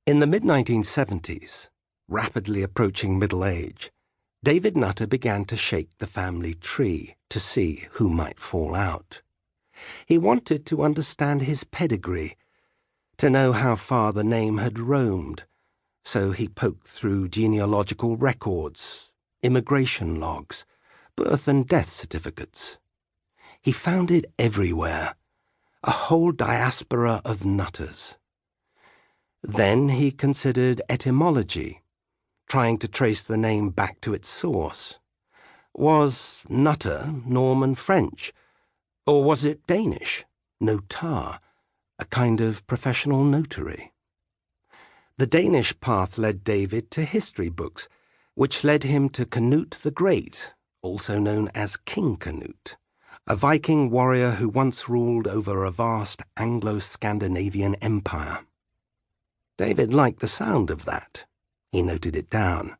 In the mid-1970s, rapidly approaching middle age, David Nutter began to shake the family tree to see who might fall out. He wanted to understand his pedigree, to know how far the name had roamed, so he poked through genealogical records, immigration logs, birth and death certificates. He found it everywhere, a whole diaspora of Nutters. Then he considered etymology, trying to trace the name back to its source. Was Nutter Norman French, or was it Danish, notar, a kind of professional notary? The Danish path led David to history books, which led him to Canute the Great, also known as King Canute, a Viking warrior who once ruled over a vast Anglo-Scandinavian empire. David liked the sound of that. He noted it down.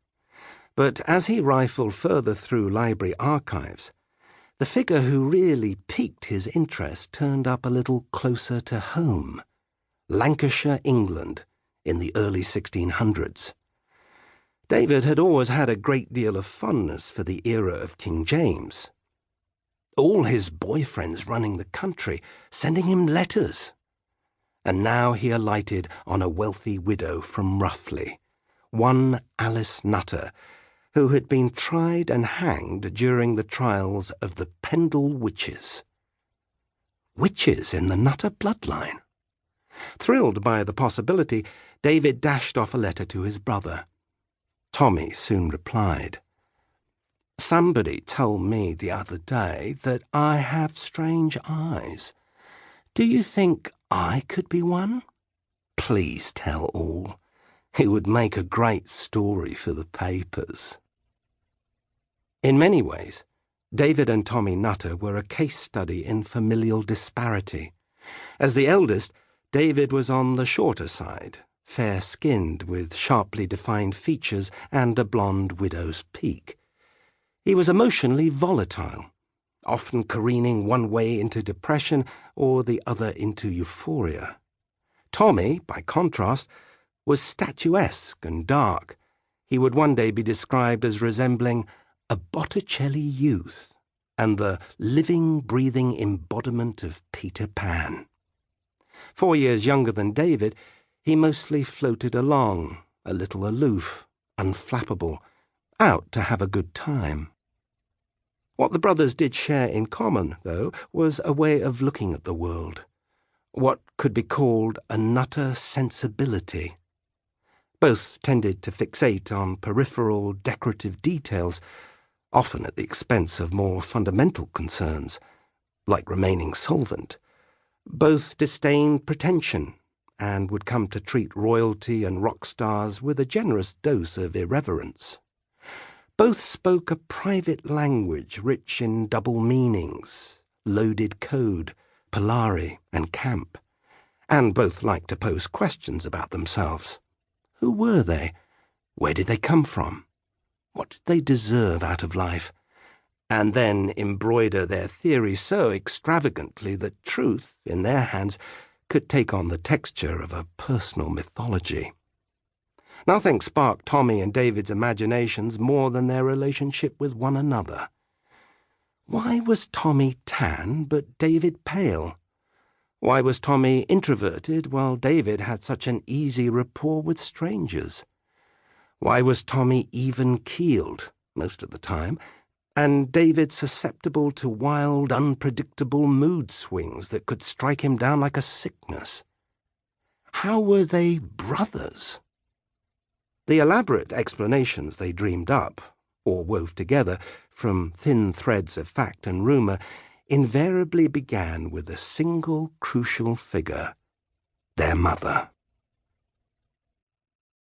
But as he rifled further through library archives, the figure who really piqued his interest turned up a little closer to home, Lancashire, England, in the early 1600s. David had always had a great deal of fondness for the era of King James. All his boyfriends running the country, sending him letters. And now he alighted on a wealthy widow from Ruffley, one Alice Nutter, who had been tried and hanged during the trials of the Pendle witches. Witches in the Nutter bloodline. Thrilled by the possibility, David dashed off a letter to his brother. Tommy soon replied. "Somebody told me the other day that I have strange eyes. Do you think I could be one? Please tell all. It would make a great story for the papers." In many ways, David and Tommy Nutter were a case study in familial disparity. As the eldest, David was on the shorter side, fair-skinned with sharply defined features and a blonde widow's peak. He was emotionally volatile, often careening one way into depression or the other into euphoria. Tommy, by contrast, was statuesque and dark. He would one day be described as resembling a Botticelli youth and the living, breathing embodiment of Peter Pan. 4 years younger than David, he mostly floated along, a little aloof, unflappable, out to have a good time. What the brothers did share in common, though, was a way of looking at the world, what could be called a Nutter sensibility. Both tended to fixate on peripheral, decorative details, often at the expense of more fundamental concerns, like remaining solvent. Both disdained pretension and would come to treat royalty and rock stars with a generous dose of irreverence. Both spoke a private language rich in double meanings, loaded code, Polari and camp, and both liked to pose questions about themselves. Who were they? Where did they come from? What did they deserve out of life? And then embroider their theories so extravagantly that truth, in their hands, could take on the texture of a personal mythology. Nothing sparked Tommy and David's imaginations more than their relationship with one another. Why was Tommy tan but David pale? Why was Tommy introverted while David had such an easy rapport with strangers? Why was Tommy even-keeled most of the time, and David susceptible to wild, unpredictable mood swings that could strike him down like a sickness? How were they brothers? The elaborate explanations they dreamed up, or wove together, from thin threads of fact and rumour, invariably began with a single crucial figure, their mother.